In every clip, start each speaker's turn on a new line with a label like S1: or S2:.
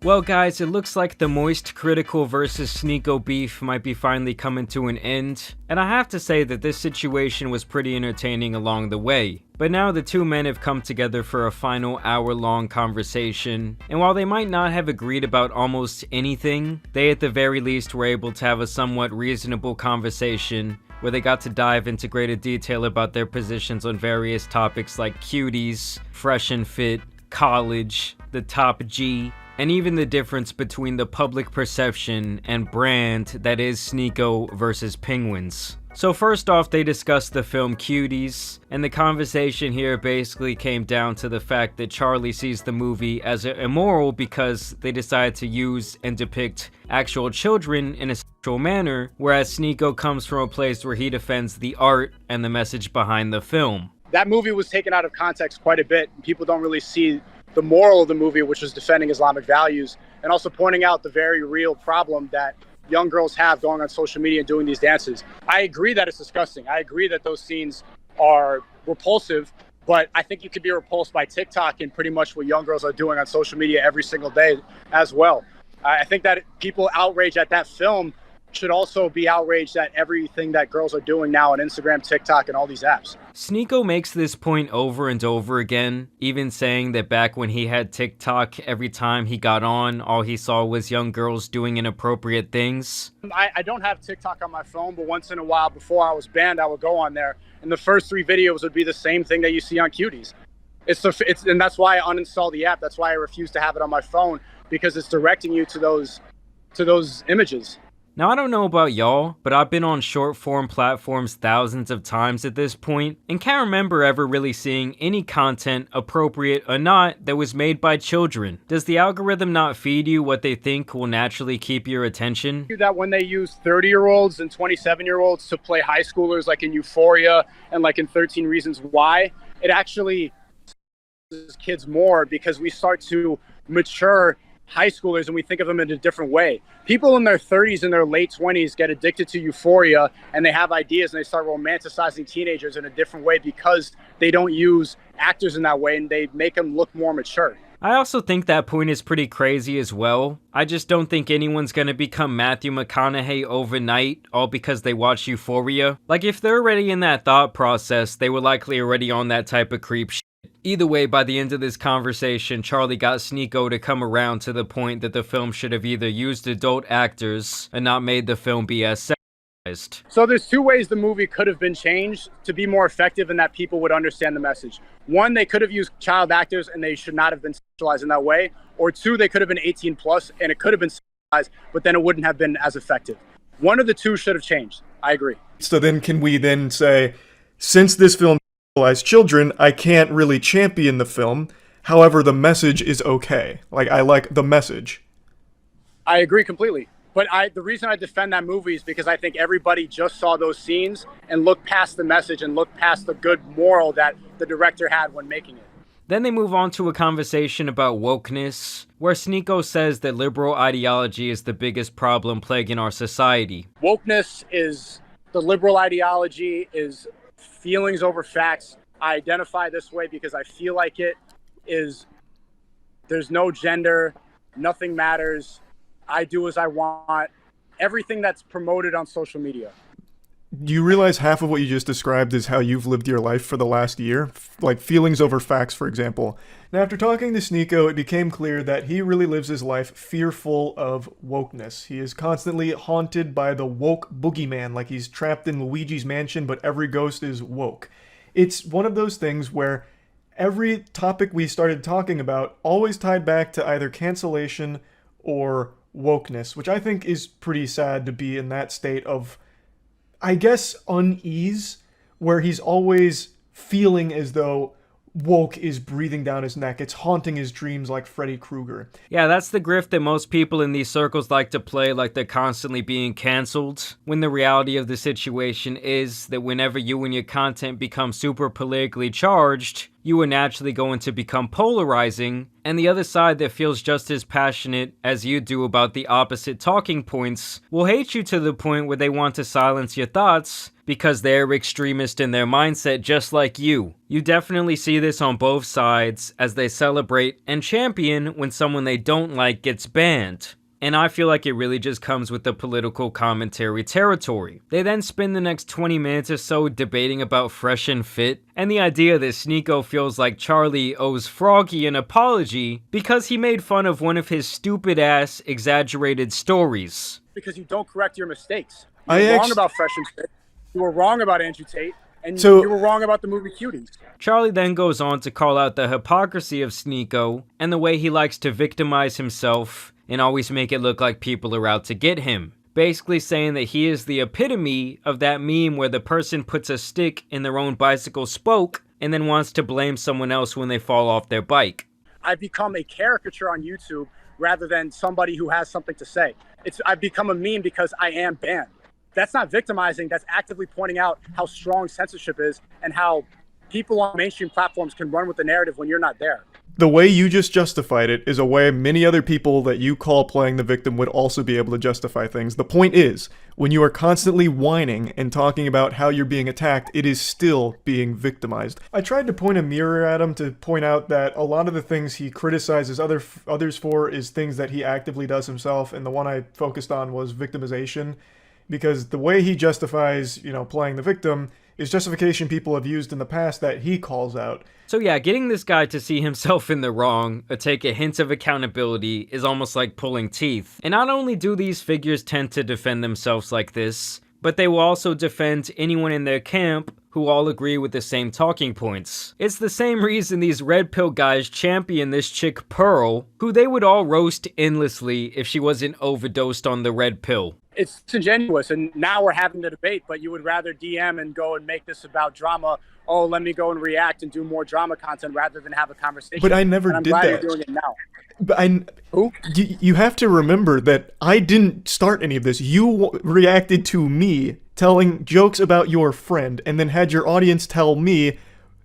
S1: Well guys, it looks like the Moist Critical versus SNEAKO beef might be finally coming to an end, and I have to say that this situation was pretty entertaining along the way. But now the two men have come together for a final hour-long conversation, and while they might not have agreed about almost anything, they at the very least were able to have a somewhat reasonable conversation where they got to dive into greater detail about their positions on various topics like cuties, fresh and fit, college, the top G, and even the difference between the public perception and brand that is SNEAKO versus Penguinz. So first off, they discussed the film Cuties, and the conversation here basically came down to the fact that Charlie sees the movie as immoral because they decided to use and depict actual children in a sexual manner, whereas SNEAKO comes from a place where he defends the art and the message behind the film.
S2: That movie was taken out of context quite a bit. People don't really see the moral of the movie, which was defending Islamic values, and also pointing out the very real problem that young girls have going on social media and doing these dances. I agree that it's disgusting. I agree that those scenes are repulsive, but I think you could be repulsed by TikTok and pretty much what young girls are doing on social media every single day as well. I think that people outraged at that film should also be outraged at everything that girls are doing now on Instagram, TikTok, and all these apps.
S1: SNEAKO makes this point over and over again, even saying that back when he had TikTok, every time he got on, all he saw was young girls doing inappropriate things.
S2: I don't have TikTok on my phone, but once in a while before I was banned, I would go on there, and the first 3 videos would be the same thing that you see on Cuties. And that's why I uninstalled the app. That's why I refuse to have it on my phone, because it's directing you to those images.
S1: Now, I don't know about y'all, but I've been on short form platforms thousands of times at this point, and can't remember ever really seeing any content, appropriate or not, that was made by children. Does the algorithm not feed you what they think will naturally keep your attention?
S2: That when they use 30-year-olds and 27-year-olds to play high schoolers like in Euphoria and like in 13 Reasons Why, it actually kids more because we start to mature high schoolers and we think of them in a different way. People in their 30s and their late 20s get addicted to Euphoria and they have ideas and they start romanticizing teenagers in a different way because they don't use actors in that way and they make them look more mature.
S1: I also think that point is pretty crazy as well. I just don't think anyone's gonna become Matthew McConaughey overnight, all because they watch Euphoria. Like, if they're already in that thought process, they were likely already on that type of creep shit. Either way, by the end of this conversation, Charlie got SNEAKO to come around to the point that the film should have either used adult actors and not made the film be as sexualized.
S2: So there's 2 ways the movie could have been changed to be more effective and that people would understand the message. 1, they could have used child actors and they should not have been sexualized in that way. Or 2, they could have been 18 plus and it could have been sexualized, but then it wouldn't have been as effective. One of the 2 should have changed. I agree.
S3: So then can we then say, since this film as children, I can't really champion the film. However, the message is okay. Like, I like the message.
S2: I agree completely. But the reason I defend that movie is because I think everybody just saw those scenes and looked past the message and looked past the good moral that the director had when making it.
S1: Then they move on to a conversation about wokeness, where SNEAKO says that liberal ideology is the biggest problem plaguing our society.
S2: Wokeness is the liberal ideology, is feelings over facts. I identify this way because I feel like it is. There's no gender, nothing matters. I do as I want. Everything that's promoted on social media.
S3: Do you realize half of what you just described is how you've lived your life for the last year? Like feelings over facts, for example. Now, after talking to SNEAKO, it became clear that he really lives his life fearful of wokeness. He is constantly haunted by the woke boogeyman, like he's trapped in Luigi's mansion, but every ghost is woke. It's one of those things where every topic we started talking about always tied back to either cancellation or wokeness, which I think is pretty sad to be in that state of, I guess, unease, where he's always feeling as though woke is breathing down his neck. It's haunting his dreams like Freddy Krueger.
S1: Yeah, that's the grift that most people in these circles like to play, like they're constantly being canceled, when the reality of the situation is that whenever you and your content become super politically charged, you are naturally going to become polarizing, and the other side that feels just as passionate as you do about the opposite talking points will hate you to the point where they want to silence your thoughts because they're extremist in their mindset just like you. You definitely see this on both sides as they celebrate and champion when someone they don't like gets banned. And I feel like it really just comes with the political commentary territory. They then spend the next 20 minutes or so debating about Fresh and Fit, and the idea that SNEAKO feels like Charlie owes Froggy an apology because he made fun of one of his stupid-ass exaggerated stories.
S2: Because you don't correct your mistakes. You were wrong about Fresh and Fit, you were wrong about Andrew Tate, and you were wrong about the movie Cuties.
S1: Charlie then goes on to call out the hypocrisy of SNEAKO and the way he likes to victimize himself and always make it look like people are out to get him. Basically saying that he is the epitome of that meme where the person puts a stick in their own bicycle spoke and then wants to blame someone else when they fall off their bike.
S2: I've become a caricature on YouTube rather than somebody who has something to say. I've become a meme because I am banned. That's not victimizing, that's actively pointing out how strong censorship is and how people on mainstream platforms can run with the narrative when you're not there.
S3: The way you just justified it is a way many other people that you call playing the victim would also be able to justify things. The point is, when you are constantly whining and talking about how you're being attacked, it is still being victimized. I tried to point a mirror at him to point out that a lot of the things he criticizes others for is things that he actively does himself, and the one I focused on was victimization. Because the way he justifies, playing the victim is justification people have used in the past that he calls out.
S1: So yeah, getting this guy to see himself in the wrong or take a hint of accountability is almost like pulling teeth. And not only do these figures tend to defend themselves like this, but they will also defend anyone in their camp who all agree with the same talking points. It's the same reason these red pill guys champion this chick Pearl, who they would all roast endlessly if she wasn't overdosed on the red pill.
S2: It's disingenuous, and now we're having the debate, but you would rather DM and go and make this about drama. Oh, let me go and react and do more drama content rather than have a conversation.
S3: But I never did that. I'm glad
S2: you're doing it now.
S3: But you have to remember that I didn't start any of this. You reacted to me telling jokes about your friend and then had your audience tell me,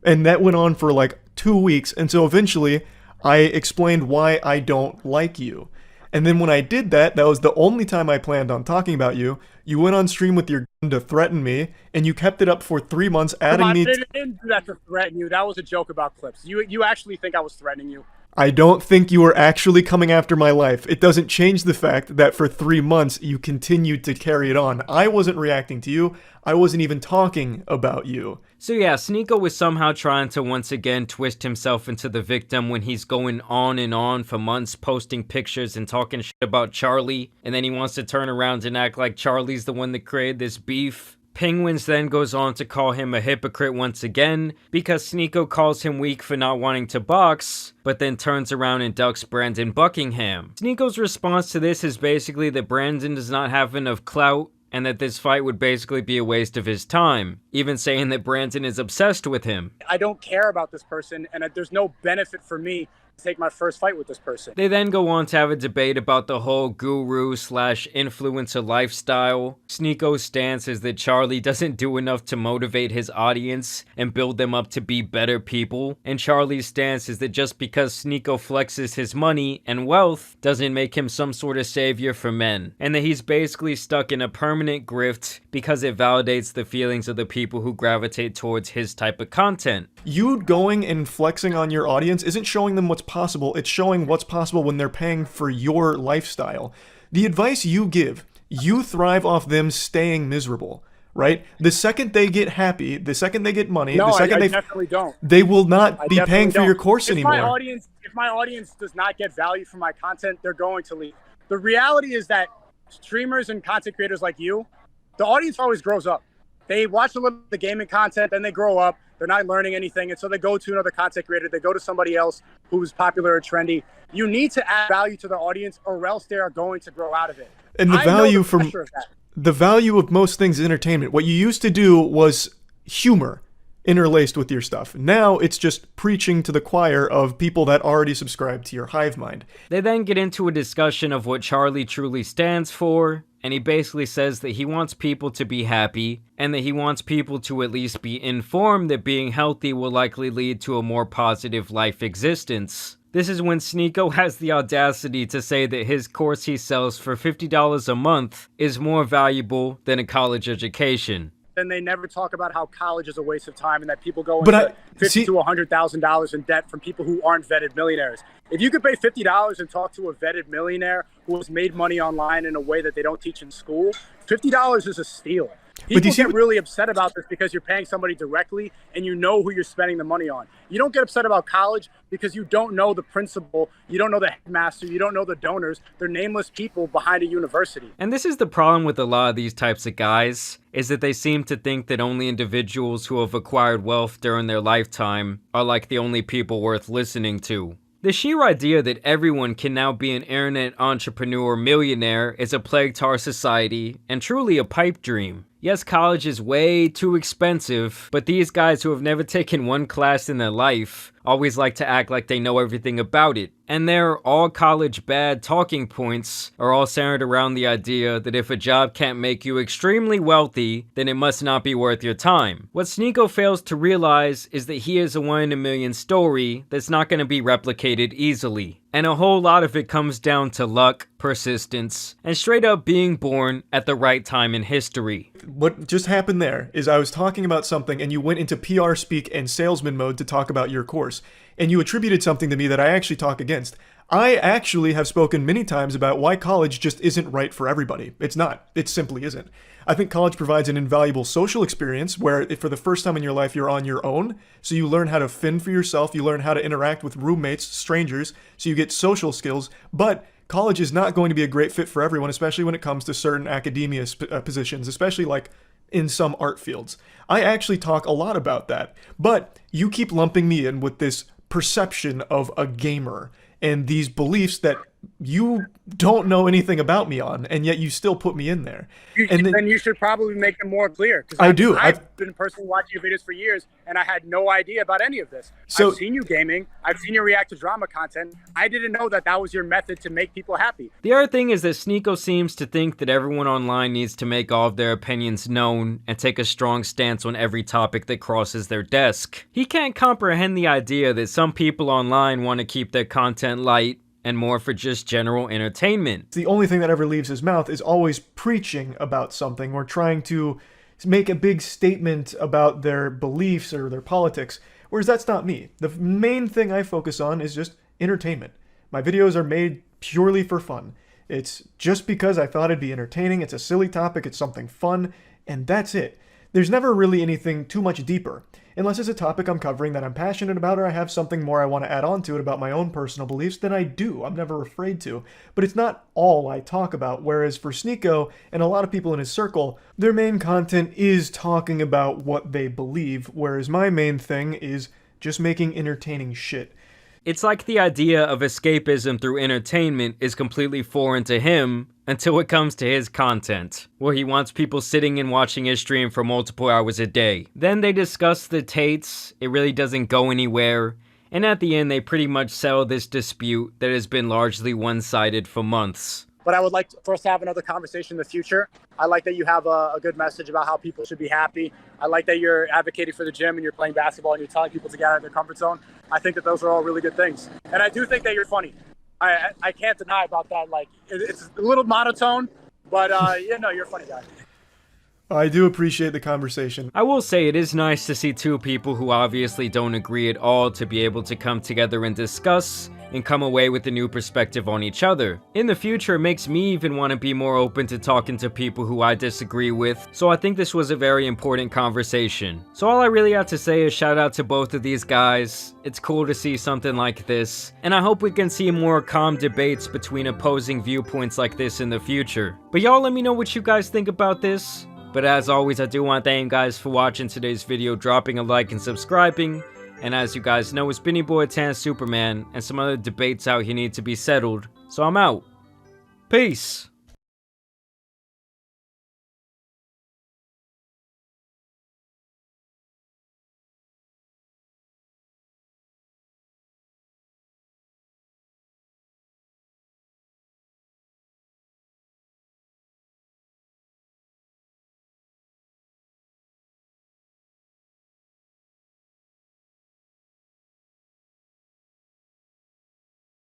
S3: and that went on for like 2 weeks. And so eventually I explained why I don't like you. And then when I did that, that was the only time I planned on talking about you. You went on stream with your gun to threaten me, and you kept it up for 3 months, adding me.
S2: I didn't do that to threaten you. That was a joke about clips. You actually think I was threatening you?
S3: I don't think you were actually coming after my life. It doesn't change the fact that for 3 months you continued to carry it on. I wasn't reacting to you. I wasn't even talking about you.
S1: So yeah, SNEAKO was somehow trying to once again twist himself into the victim when he's going on and on for months posting pictures and talking shit about Charlie, and then he wants to turn around and act like Charlie's the one that created this beef. Penguinz then goes on to call him a hypocrite once again, because SNEAKO calls him weak for not wanting to box, but then turns around and ducks Brandon Buckingham. SNEAKO's response to this is basically that Brandon does not have enough clout, and that this fight would basically be a waste of his time, even saying that Brandon is obsessed with him.
S2: I don't care about this person, and there's no benefit for me to take my first fight with this person.
S1: They then go on to have a debate about the whole guru/influencer lifestyle. SNEAKO's stance is that Charlie doesn't do enough to motivate his audience and build them up to be better people, and Charlie's stance is that just because SNEAKO flexes his money and wealth doesn't make him some sort of savior for men, and that he's basically stuck in a permanent grift because it validates the feelings of the people who gravitate towards his type of content.
S3: You going and flexing on your audience isn't showing them what's possible, it's showing what's possible when they're paying for your lifestyle. The advice you give, you thrive off them staying miserable, right? The second they get happy, the second they get money, the second
S2: I definitely don't.
S3: They will not be paying for your course anymore.
S2: If my audience does not get value from my content, they're going to leave. The reality is that streamers and content creators like you, the audience always grows up. They watch a little of the gaming content, then they grow up. They're not learning anything, and so they go to another content creator. They go to somebody else who's popular or trendy. You need to add value to the audience, or else they are going to grow out of it.
S3: And the value of most things is entertainment. What you used to do was humor. interlaced with your stuff. Now it's just preaching to the choir of people that already subscribe to your hive mind.
S1: They then get into a discussion of what Charlie truly stands for, and he basically says that he wants people to be happy, and that he wants people to at least be informed that being healthy will likely lead to a more positive life existence. This is when SNEAKO has the audacity to say that his course he sells for $50 a month is more valuable than a college education.
S2: Then they never talk about how college is a waste of time and that people go into $50,000 to $100,000 in debt from people who aren't vetted millionaires. If you could pay $50 and talk to a vetted millionaire who has made money online in a way that they don't teach in school, $50 is a steal. People get really upset about this because you're paying somebody directly and you know who you're spending the money on. You don't get upset about college because you don't know the principal, you don't know the headmaster, you don't know the donors. They're nameless people behind a university.
S1: And this is the problem with a lot of these types of guys, is that they seem to think that only individuals who have acquired wealth during their lifetime are like the only people worth listening to. The sheer idea that everyone can now be an internet entrepreneur millionaire is a plague to our society and truly a pipe dream. Yes, college is way too expensive, but these guys who have never taken one class in their life always like to act like they know everything about it. And their all college bad talking points are all centered around the idea that if a job can't make you extremely wealthy, then it must not be worth your time. What SNEAKO fails to realize is that he is a 1 in a million story that's not going to be replicated easily. And a whole lot of it comes down to luck, persistence, and straight up being born at the right time in history.
S3: What just happened there is I was talking about something and you went into PR speak and salesman mode to talk about your course. And you attributed something to me that I actually talk against. I actually have spoken many times about why college just isn't right for everybody. It's not. It simply isn't. I think college provides an invaluable social experience where for the first time in your life you're on your own, so you learn how to fend for yourself, you learn how to interact with roommates, strangers, so you get social skills, but college is not going to be a great fit for everyone, especially when it comes to certain academia positions, especially like in some art fields. I actually talk a lot about that, but you keep lumping me in with this perception of a gamer and these beliefs that you don't know anything about me on, and yet you still put me in there.
S2: Then you should probably make them more clear.
S3: I do.
S2: I've been personally watching your videos for years, and I had no idea about any of this.
S3: So,
S2: I've seen you gaming. I've seen you react to drama content. I didn't know that that was your method to make people happy.
S1: The other thing is that SNEAKO seems to think that everyone online needs to make all of their opinions known and take a strong stance on every topic that crosses their desk. He can't comprehend the idea that some people online want to keep their content light and more for just general entertainment.
S3: The only thing that ever leaves his mouth is always preaching about something or trying to make a big statement about their beliefs or their politics, whereas that's not me. The main thing I focus on is just entertainment. My videos are made purely for fun. It's just because I thought it'd be entertaining, it's a silly topic, it's something fun, and that's it. There's never really anything too much deeper, unless it's a topic I'm covering that I'm passionate about or I have something more I want to add on to it about my own personal beliefs, then I do. I'm never afraid to. But it's not all I talk about, whereas for SNEAKO and a lot of people in his circle, their main content is talking about what they believe, whereas my main thing is just making entertaining shit.
S1: It's like the idea of escapism through entertainment is completely foreign to him until it comes to his content, where he wants people sitting and watching his stream for multiple hours a day. Then they discuss the Tates, it really doesn't go anywhere, and at the end they pretty much settle this dispute that has been largely one-sided for months.
S2: But I would like for us to have another conversation in the future. I like that you have a good message about how people should be happy. I like that you're advocating for the gym and you're playing basketball and you're telling people to get out of their comfort zone. I think that those are all really good things. And I do think that you're funny. I can't deny about that. Like, it's a little monotone, but you're a funny guy.
S3: I do appreciate the conversation.
S1: I will say it is nice to see two people who obviously don't agree at all to be able to come together and discuss and come away with a new perspective on each other. In the future, it makes me even want to be more open to talking to people who I disagree with, so I think this was a very important conversation. So all I really have to say is shout out to both of these guys. It's cool to see something like this, and I hope we can see more calm debates between opposing viewpoints like this in the future. But y'all let me know what you guys think about this. But as always, I do want to thank you guys for watching today's video, dropping a like and subscribing. And as you guys know, it's been your boy Tan Superman, and some other debates out here need to be settled. So I'm out. Peace.